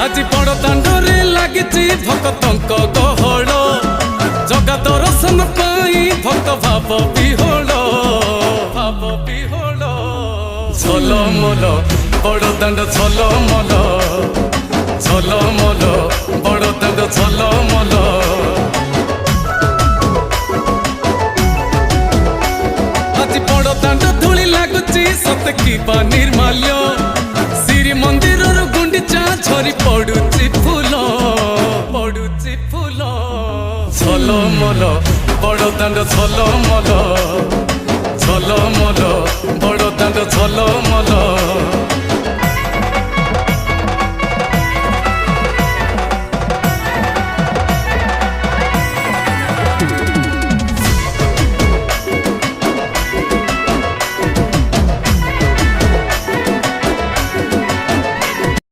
आज बड़ दांडरे लागिची भक्तंक गहळ जगा दर्शन पाई भक्त भाव विहोल झलमल बड़ दांड झलमल झलमल बड़ दांड झलमल आज बड़ दांड धूली लागुची सत कि निर्माल्य श्री मंदिर गुंडीचा झरी पड़ुची फूल झलमल बड़ दांड झलमल झलमल बड़ दांड झलमल।